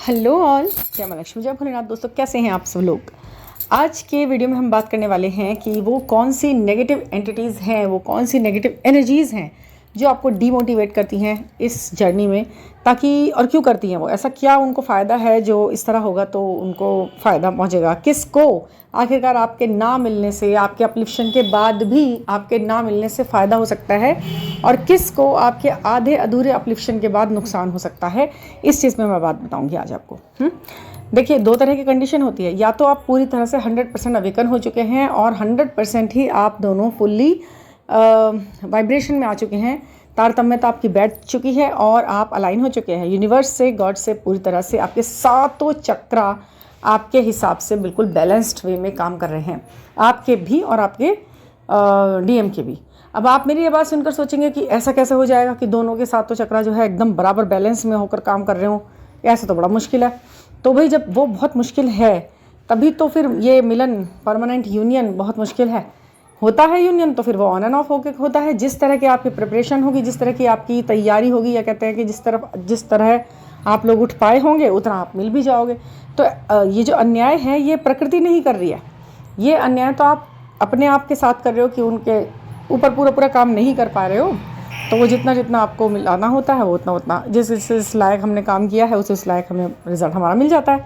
Hello all, जय मां लक्ष्मी, जय भोलेनाथ। दोस्तों कैसे हैं आप सब लोग। आज के वीडियो में हम बात करने वाले हैं कि वो कौन सी नेगेटिव एंटिटीज़ हैं, वो कौन सी नेगेटिव एनर्जीज़ हैं जो आपको डीमोटिवेट करती हैं इस जर्नी में, ताकि और क्यों करती हैं वो, ऐसा क्या उनको फ़ायदा है जो इस तरह होगा तो उनको फ़ायदा पहुंचेगा, किसको आखिरकार आपके ना मिलने से, आपके अपलिफ्शन के बाद भी आपके ना मिलने से फ़ायदा हो सकता है और किसको आपके आधे अधूरे अपलिफ्शन के बाद नुकसान हो सकता है। इस चीज़ में मैं बात बताऊंगी आज आपको। देखिए, दो तरह की कंडीशन होती है। या तो आप पूरी तरह से 100% अवेकन हो चुके हैं और 100% ही आप दोनों फुल्ली वाइब्रेशन में आ चुके हैं, तारतम्यता आपकी बैठ चुकी है और आप अलाइन हो चुके हैं यूनिवर्स से, गॉड से। पूरी तरह से आपके सातों चक्रा आपके हिसाब से बिल्कुल बैलेंस्ड वे में काम कर रहे हैं, आपके भी और आपके डीएम के भी। अब आप मेरी ये बात सुनकर सोचेंगे कि ऐसा कैसे हो जाएगा कि दोनों के सातों चक्रा जो है एकदम बराबर बैलेंस में होकर काम कर रहे हो। ऐसा तो बड़ा मुश्किल है। तो भाई, जब वो बहुत मुश्किल है तभी तो फिर ये मिलन, परमानेंट यूनियन बहुत मुश्किल है। होता है यूनियन तो फिर वो ऑन एंड ऑफ होकर होता है। जिस तरह की आपकी प्रिपरेशन होगी, जिस तरह की आपकी तैयारी होगी, या कहते हैं कि जिस तरह आप लोग उठ पाए होंगे उतना आप मिल भी जाओगे। तो ये जो अन्याय है ये प्रकृति नहीं कर रही है, ये अन्याय तो आप अपने आप के साथ कर रहे हो कि उनके ऊपर पूरा काम नहीं कर पा रहे हो। तो वो जितना जितना आपको मिलाना होता है वो उतना जिस लायक हमने काम किया है उस लायक हमें रिजल्ट हमारा मिल जाता है।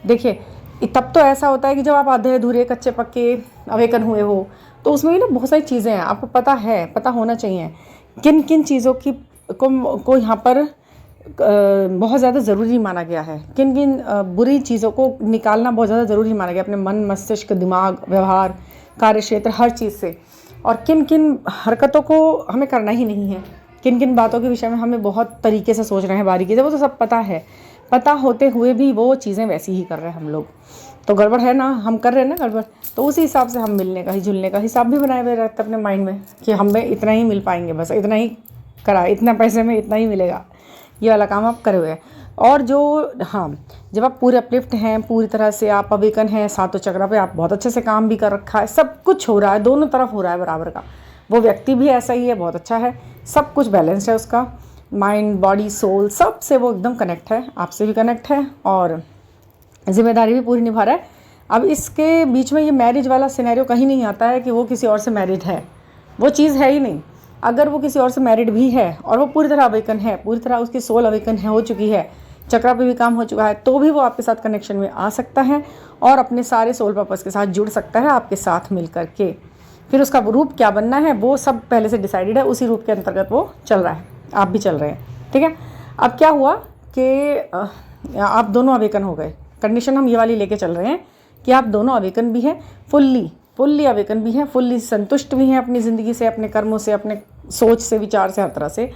देखिए, तब तो ऐसा होता है कि जब आप आधे अधूरे कच्चे पक्के अवेकन हुए हो तो उसमें भी ना बहुत सारी चीज़ें हैं, आपको पता होना चाहिए किन किन चीज़ों की को यहाँ पर बहुत ज़्यादा ज़रूरी माना गया है, किन किन बुरी चीज़ों को निकालना बहुत ज़्यादा ज़रूरी माना गया अपने मन, मस्तिष्क, दिमाग, व्यवहार, कार्य क्षेत्र, हर चीज़ से। और किन किन हरकतों को हमें करना ही नहीं है, किन किन बातों के विषय में हमें बहुत तरीके से सोच रहे हैं, बारीकी से, वो तो सब पता है। पता होते हुए भी वो चीज़ें वैसी ही कर रहे हैं हम लोग। तो गड़बड़ है ना, हम कर रहे हैं ना गड़बड़। तो उसी हिसाब से हम मिलने का ही, जुलने का हिसाब भी बनाए हुए रहते अपने माइंड में कि हमें इतना ही मिल पाएंगे, बस इतना ही करा, इतना पैसे में इतना ही मिलेगा, ये वाला काम आप करे हुए हैं। और जो जब आप पूरे अपलिफ्ट हैं, पूरी तरह से आप अवेकन हैं, सातों चक्रा पे आप बहुत अच्छे से काम भी कर रखा है, सब कुछ हो रहा है, दोनों तरफ हो रहा है बराबर का। वो व्यक्ति भी ऐसा ही है, बहुत अच्छा है, सब कुछ बैलेंस्ड है उसका, माइंड, बॉडी, सोल, सब से वो एकदम कनेक्ट है, आपसे भी कनेक्ट है और जिम्मेदारी भी पूरी निभा रहा है। अब इसके बीच में ये मैरिज वाला सिनेरियो कहीं नहीं आता है कि वो किसी और से मैरिड है, वो चीज़ है ही नहीं। अगर वो किसी और से मैरिड भी है और वो पूरी तरह अवेकन है, पूरी तरह उसकी सोल अवेकन है, हो चुकी है, चक्रा पे भी काम हो चुका है, तो भी वो आपके साथ कनेक्शन में आ सकता है और अपने सारे सोल पर्पस के साथ जुड़ सकता है आपके साथ मिल कर के। फिर उसका रूप क्या बनना है वो सब पहले से डिसाइडेड है, उसी रूप के अंतर्गत वो चल रहा है, आप भी चल रहे हैं, ठीक है। अब क्या हुआ कि आप दोनों अवेकन हो गए। कंडीशन हम ये वाली लेके चल रहे हैं कि आप दोनों अवेकन भी हैं, फुल्ली अवेकन भी हैं, फुल्ली संतुष्ट भी हैं अपनी ज़िंदगी से, अपने कर्मों से, अपने सोच से, विचार से, हर तरह से।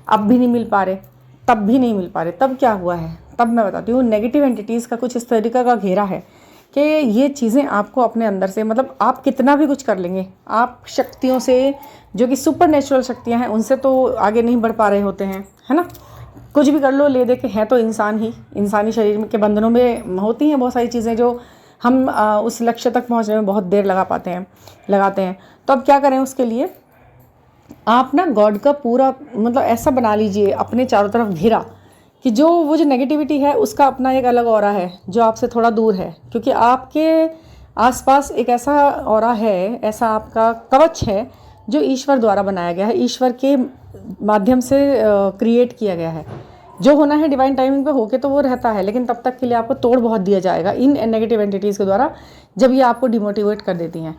अब भी नहीं मिल पा रहे, तब भी नहीं मिल पा रहे, तब क्या हुआ है, तब मैं बताती हूँ। नेगेटिव एंटिटीज़ का कुछ इस तरीका का घेरा है कि ये चीज़ें आपको अपने अंदर से, मतलब आप कितना भी कुछ कर लेंगे, आप शक्तियों से, जो कि सुपर नेचुरल शक्तियाँ हैं, उनसे तो आगे नहीं बढ़ पा रहे होते हैं, है ना। कुछ भी कर लो, ले दे के हैं तो इंसान ही, इंसानी शरीर के बंधनों में होती हैं बहुत सारी चीज़ें जो हम उस लक्ष्य तक पहुंचने में बहुत देर लगाते हैं। तो अब क्या करें उसके लिए, आप ना गॉड का पूरा मतलब ऐसा बना लीजिए अपने चारों तरफ घेरा कि वो जो नेगेटिविटी है उसका अपना एक अलग ऑरा है जो आपसे थोड़ा दूर है, क्योंकि आपके आसपास एक ऐसा ऑरा है, ऐसा आपका कवच है जो ईश्वर द्वारा बनाया गया है, ईश्वर के माध्यम से क्रिएट किया गया है। जो होना है डिवाइन टाइमिंग पे होके तो वो रहता है, लेकिन तब तक के लिए आपको तोड़ बहुत दिया जाएगा इन नेगेटिव एंटिटीज़ के द्वारा, जब ये आपको डिमोटिवेट कर देती हैं।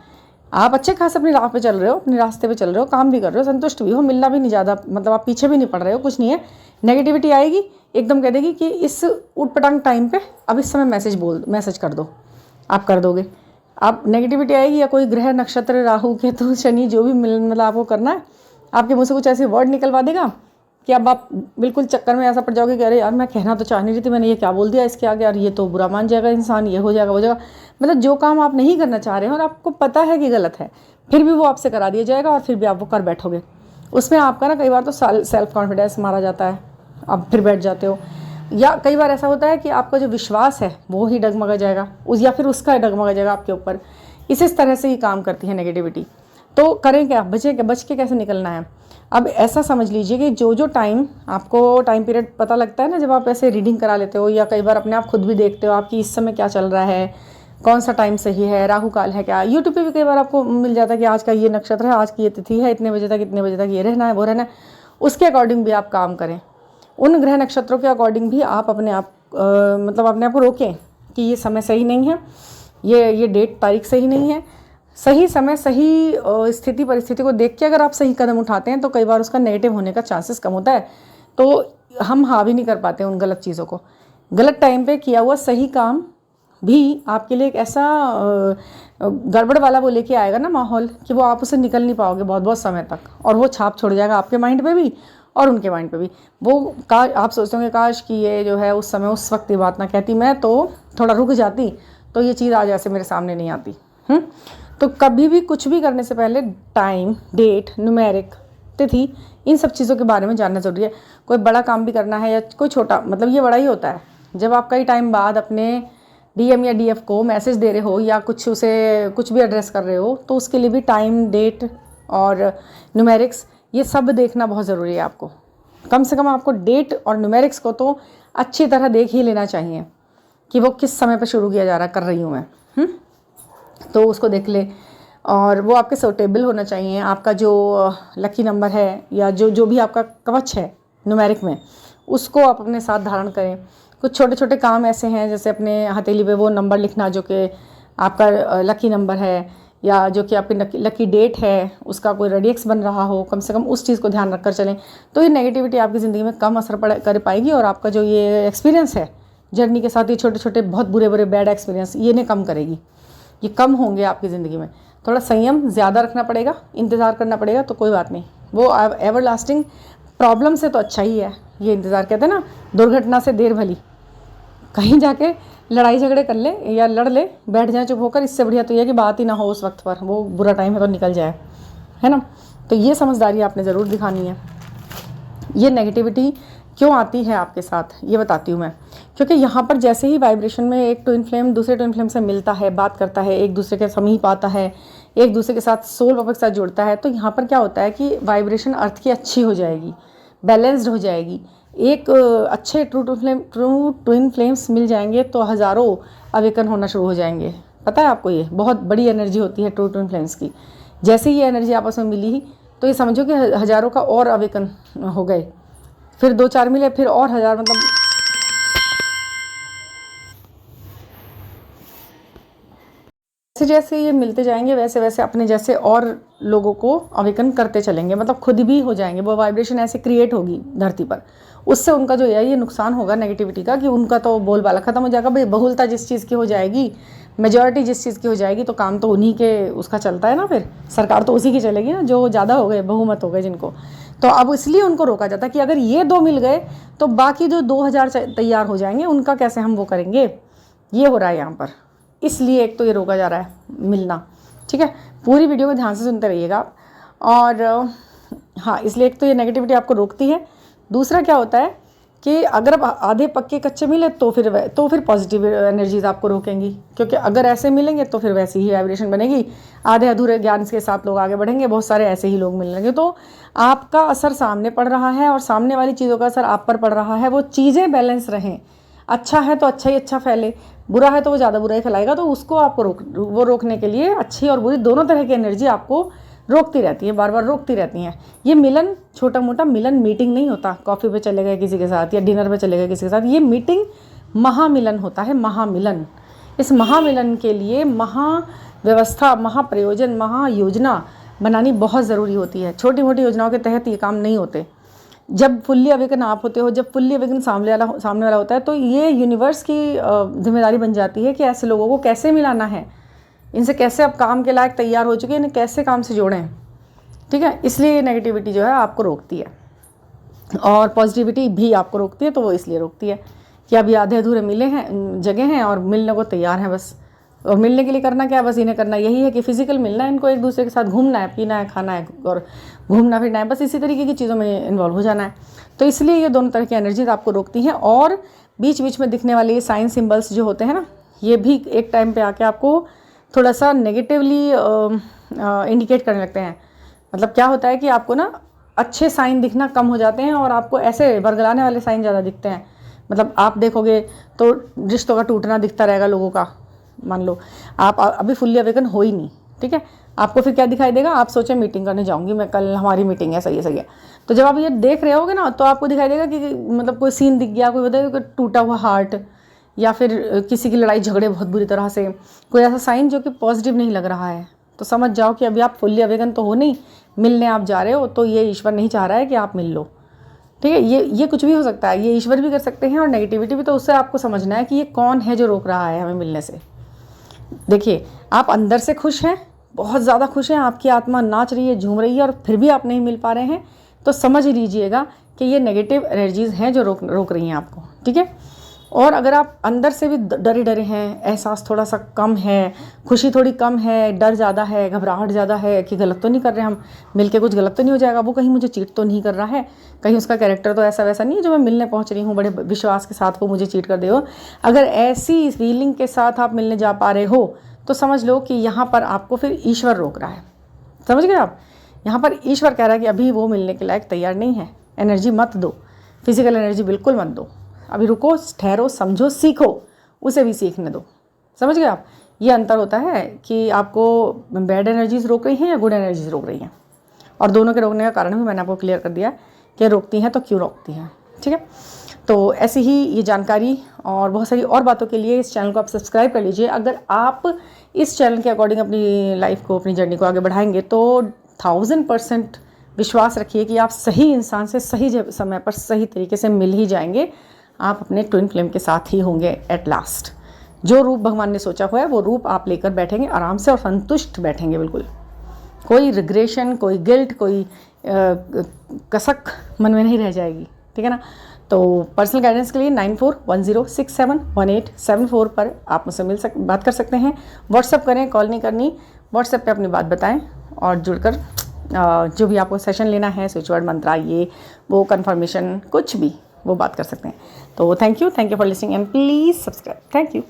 आप अच्छे खास अपनी राह पे चल रहे हो, अपने रास्ते पे चल रहे हो, काम भी कर रहे हो, संतुष्ट भी हो, मिलना भी नहीं ज़्यादा, मतलब आप पीछे भी नहीं पड़ रहे हो, कुछ नहीं है। नेगेटिविटी आएगी, एकदम कह देगी कि इस उटपटांग टाइम पे अब इस समय मैसेज कर दो, आप कर दोगे। आप नेगेटिविटी आएगी या कोई ग्रह, नक्षत्र, राहु, केतु, शनि, जो भी मतलब आपको करना है, आपके मुँह से कुछ ऐसे वर्ड निकलवा देगा कि अब आप बिल्कुल चक्कर में ऐसा पड़ जाओगे कि अरे यार, मैं कहना तो चाह नहीं रही थी, मैंने ये क्या बोल दिया इसके आगे, यार ये तो बुरा मान जाएगा इंसान, ये हो जाएगा, वो जाएगा। मतलब जो काम आप नहीं करना चाह रहे हो और आपको पता है कि गलत है, फिर भी वो आपसे करा दिया जाएगा और फिर भी आप वो कर बैठोगे। उसमें आपका ना कई बार तो सेल्फ कॉन्फिडेंस मारा जाता है, आप फिर बैठ जाते हो। या कई बार ऐसा होता है कि आपका जो विश्वास है वो ही डगमगा जाएगा, या फिर उसका डगमगा जाएगा आपके ऊपर। इस तरह से ही काम करती है नेगेटिविटी। तो करें क्या, बच के कैसे निकलना है। अब ऐसा समझ लीजिए कि जो टाइम आपको टाइम पीरियड पता लगता है ना, जब आप ऐसे रीडिंग करा लेते हो या कई बार अपने आप खुद भी देखते हो आपकी इस समय क्या चल रहा है, कौन सा टाइम सही है, राहु काल है क्या। यूट्यूब पे भी कई बार आपको मिल जाता है कि आज का ये नक्षत्र है, आज की ये तिथि है, इतने बजे तक ये रहना है, वो रहना है। उसके अकॉर्डिंग भी आप काम करें, उन ग्रह नक्षत्रों के अकॉर्डिंग भी आप अपने आप मतलब अपने आप को रोकें कि ये समय सही नहीं है, ये डेट तारीख सही नहीं है। सही समय सही स्थिति परिस्थिति को देख के अगर आप सही कदम उठाते हैं तो कई बार उसका नेगेटिव होने का चांसेस कम होता है। तो हम हावी नहीं कर पाते उन गलत चीज़ों को। गलत टाइम पे किया हुआ सही काम भी आपके लिए एक ऐसा गड़बड़ वाला वो लेके आएगा ना माहौल कि वो आप उससे निकल नहीं पाओगे बहुत बहुत समय तक, और वो छाप छोड़ जाएगा आपके माइंड पे भी और उनके माइंड पे भी। वो आप सोचते होंगे काश कि ये जो है उस समय उस वक्त ये बात ना कहती, मैं तो थोड़ा रुक जाती तो ये चीज़ आज ऐसे मेरे सामने नहीं आती। तो कभी भी कुछ भी करने से पहले टाइम, डेट, न्यूमेरिक, तिथि, इन सब चीज़ों के बारे में जानना ज़रूरी है। कोई बड़ा काम भी करना है या कोई छोटा, मतलब ये बड़ा ही होता है जब आप कई टाइम बाद अपने डीएम या डीएफ को मैसेज दे रहे हो या कुछ भी एड्रेस कर रहे हो, तो उसके लिए भी टाइम, डेट और न्यूमेरिक्स ये सब देखना बहुत ज़रूरी है आपको। कम से कम आपको डेट और न्यूमेरिक्स को तो अच्छी तरह देख ही लेना चाहिए कि वो किस समय पर शुरू किया जा रहा कर रही हूँ मैं। तो उसको देख ले, और वो आपके सूटेबल होना चाहिए। आपका जो लकी नंबर है या जो भी आपका कवच है न्यूमेरिक में, उसको आप अपने साथ धारण करें। कुछ छोटे छोटे काम ऐसे हैं जैसे अपने हथेली पे वो नंबर लिखना जो कि आपका लकी नंबर है, या जो कि आपकी लकी डेट है, उसका कोई रेडियक्स बन रहा हो, कम से कम उस चीज़ को ध्यान रखकर चलें। तो ये नेगेटिविटी आपकी ज़िंदगी में कम असर कर पाएगी, और आपका जो ये एक्सपीरियंस है जर्नी के साथ, ये छोटे छोटे बहुत बुरे बैड एक्सपीरियंस, ये इन्हें कम करेगी, ये कम होंगे आपकी ज़िंदगी में। थोड़ा संयम ज़्यादा रखना पड़ेगा, इंतज़ार करना पड़ेगा, तो कोई बात नहीं, वो एवर लास्टिंग प्रॉब्लम से तो अच्छा ही है ये इंतज़ार। कहते हैं ना, दुर्घटना से देर भली। कहीं जाके लड़ाई झगड़े कर ले या लड़ ले, बैठ जाए चुप होकर, इससे बढ़िया तो ये कि बात ही ना हो उस वक्त पर, वो बुरा टाइम है तो निकल जाए, है ना। तो ये समझदारी आपने ज़रूर दिखानी है। ये नेगेटिविटी क्यों आती है आपके साथ ये बताती हूँ मैं। क्योंकि यहाँ पर जैसे ही वाइब्रेशन में एक ट्विन फ्लेम दूसरे ट्विन फ्लेम से मिलता है, बात करता है, एक दूसरे के समीप आता है, एक दूसरे के साथ सोल पावर के साथ जुड़ता है, तो यहाँ पर क्या होता है कि वाइब्रेशन अर्थ की अच्छी हो जाएगी, बैलेंस्ड हो जाएगी। एक अच्छे ट्रू ट्विन फ्लेम्स मिल जाएंगे तो हज़ारों अवेकन होना शुरू हो जाएंगे। पता है आपको, ये बहुत बड़ी एनर्जी होती है ट्रू ट्विन फ्लेम्स की। जैसे ही ये एनर्जी आपस में मिली ही तो ये समझो कि हज़ारों का और अवेकन हो गए, फिर 2-4 मिले, फिर और 1000, मतलब जैसे जैसे ये मिलते जाएंगे वैसे वैसे अपने जैसे और लोगों को अवेकन करते चलेंगे, मतलब खुद भी हो जाएंगे। वो वाइब्रेशन ऐसे क्रिएट होगी धरती पर, उससे उनका जो है ये नुकसान होगा नेगेटिविटी का, कि उनका तो बोलबाला खत्म हो जाएगा। भाई बहुलता जिस चीज़ की हो जाएगी, मेजॉरिटी जिस चीज़ की हो जाएगी, तो काम तो उन्हीं के उसका चलता है ना, फिर सरकार तो उसी की चलेगी ना, जो ज़्यादा हो गए, बहुमत हो गए जिनको। तो अब इसलिए उनको रोका जाता है कि अगर ये 2 मिल गए तो बाकी जो 2000 तैयार हो जाएंगे, उनका कैसे हम वो करेंगे। ये हो रहा है यहाँ पर, इसलिए एक तो ये रोका जा रहा है मिलना। ठीक है, पूरी वीडियो को ध्यान से सुनते रहिएगा। और हाँ, इसलिए एक तो ये नेगेटिविटी आपको रोकती है। दूसरा क्या होता है कि अगर आप आधे पक्के कच्चे मिले तो फिर पॉजिटिव एनर्जीज आपको रोकेंगी, क्योंकि अगर ऐसे मिलेंगे तो फिर वैसी ही वाइब्रेशन बनेगी। आधे अधूरे ज्ञान के साथ लोग आगे बढ़ेंगे, बहुत सारे ऐसे ही लोग मिलेंगे, तो आपका असर सामने पड़ रहा है और सामने वाली चीज़ों का असर आप पर पड़ रहा है। वो चीज़ें बैलेंस रहें। अच्छा है तो अच्छा ही अच्छा फैले, बुरा है तो वो ज़्यादा बुरा ही फैलाएगा। तो उसको आपको रोकने के लिए अच्छी और बुरी दोनों तरह की एनर्जी आपको रोकती रहती है, बार बार रोकती रहती हैं। ये मिलन छोटा मोटा मिलन मीटिंग नहीं होता, कॉफ़ी पे चले गए किसी के साथ या डिनर पे चले गए किसी के साथ। ये मीटिंग महामिलन होता है, महामिलन। इस महामिलन के लिए महाव्यवस्था, महाप्रयोजन, महायोजना बनानी बहुत ज़रूरी होती है। छोटी मोटी योजनाओं के तहत ये काम नहीं होते। जब फुल्ली अवेकन आप होते हो, जब फुल्ली अवेकन सामने वाला होता है, तो ये यूनिवर्स की जिम्मेदारी बन जाती है कि ऐसे लोगों को कैसे मिलाना है, इनसे कैसे अब काम के लायक तैयार हो चुके हैं, इन्हें कैसे काम से जोड़ें। ठीक है, इसलिए ये नेगेटिविटी जो है आपको रोकती है, और पॉजिटिविटी भी आपको रोकती है। तो वो इसलिए रोकती है कि अभी आधे अधूरे मिले हैं, जगह हैं और मिलने को तैयार हैं बस। और मिलने के लिए करना क्या है, बस इन्हें करना यही है कि फिजिकल मिलना है, इनको एक दूसरे के साथ घूमना है, पीना है, खाना है और घूमना फिरना है, बस इसी तरीके की चीज़ों में इन्वॉल्व हो जाना है। तो इसलिए ये दोनों तरह की एनर्जीज आपको रोकती हैं। और बीच बीच में दिखने वाले ये साइन सिम्बल्स जो होते हैं ना, ये भी एक टाइम पे आके आपको थोड़ा सा नेगेटिवली इंडिकेट करने लगते हैं। मतलब क्या होता है कि आपको ना अच्छे साइन दिखना कम हो जाते हैं और आपको ऐसे वर्गलाने वाले साइन ज़्यादा दिखते हैं। मतलब आप देखोगे तो रिश्तों का टूटना दिखता रहेगा लोगों का। मान लो आप अभी फुल्ली अवेकन हो ही नहीं, ठीक है, आपको फिर क्या दिखाई देगा, आप सोचे मीटिंग करने जाऊंगी मैं, कल हमारी मीटिंग है, सही है सही है। तो जब आप ये देख रहे होगे ना तो आपको दिखाई देगा कि मतलब कोई सीन दिख गया, कोई बताए टूटा हुआ हार्ट, या फिर किसी की लड़ाई झगड़े बहुत बुरी तरह से, कोई ऐसा साइन जो कि पॉजिटिव नहीं लग रहा है, तो समझ जाओ कि अभी आप फुल्ली अवेकन तो हो नहीं, मिलने आप जा रहे हो, तो ये ईश्वर नहीं चाह रहा है कि आप मिल लो, ठीक है। ये कुछ भी हो सकता है, ये ईश्वर भी कर सकते हैं और नेगेटिविटी भी। तो उससे आपको समझना है कि ये कौन है जो रोक रहा है हमें मिलने से। देखिए, आप अंदर से खुश हैं, बहुत ज़्यादा खुश हैं, आपकी आत्मा नाच रही है, झूम रही है, और फिर भी आप नहीं मिल पा रहे हैं, तो समझ लीजिएगा कि ये नेगेटिव एनर्जीज़ हैं जो रोक रही हैं आपको, ठीक है। और अगर आप अंदर से भी डरे डरे हैं, एहसास थोड़ा सा कम है, खुशी थोड़ी कम है, डर ज़्यादा है, घबराहट ज़्यादा है कि गलत तो नहीं कर रहे हम, मिलके कुछ गलत तो नहीं हो जाएगा, वो कहीं मुझे चीट तो नहीं कर रहा है, कहीं उसका कैरेक्टर तो ऐसा वैसा नहीं है जो मैं मिलने पहुंच रही हूँ बड़े विश्वास के साथ वो मुझे चीट कर दे हो। अगर ऐसी फीलिंग के साथ आप मिलने जा पा रहे हो तो समझ लो कि यहाँ पर आपको फिर ईश्वर रोक रहा है। समझ गए आप? यहाँ पर ईश्वर कह रहा है कि अभी वो मिलने के लायक तैयार नहीं है, एनर्जी मत दो, फिजिकल एनर्जी बिल्कुल मत दो, अभी रुको, ठहरो, समझो, सीखो, उसे भी सीखने दो। समझ गए आप? ये अंतर होता है कि आपको बैड एनर्जीज रोक रही हैं या गुड एनर्जीज रोक रही हैं, और दोनों के रोकने का कारण भी मैंने आपको क्लियर कर दिया कि रोकती हैं तो क्यों रोकती हैं, ठीक है। तो ऐसी ही ये जानकारी और बहुत सारी और बातों के लिए इस चैनल को आप सब्सक्राइब कर लीजिए। अगर आप इस चैनल के अकॉर्डिंग अपनी लाइफ को, अपनी जर्नी को आगे बढ़ाएंगे तो 1000% विश्वास रखिए कि आप सही इंसान से सही समय पर सही तरीके से मिल ही जाएंगे। आप अपने ट्विन फ्लेम के साथ ही होंगे एट लास्ट। जो रूप भगवान ने सोचा हुआ है वो रूप आप लेकर बैठेंगे आराम से और संतुष्ट बैठेंगे, बिल्कुल कोई रिग्रेशन, कोई गिल्ट, कोई कसक मन में नहीं रह जाएगी, ठीक है ना। तो पर्सनल गाइडेंस के लिए 9410671874 पर आप मुझसे बात कर सकते हैं। व्हाट्सअप करें, कॉल नहीं करनी, व्हाट्सएप पे अपनी बात बताएं और जुड़कर जो भी आपको सेशन लेना है, स्विच वर्ड, मंत्रा, ये वो कंफर्मेशन, कुछ भी वो बात कर सकते हैं। तो thank you for listening and please subscribe. Thank you.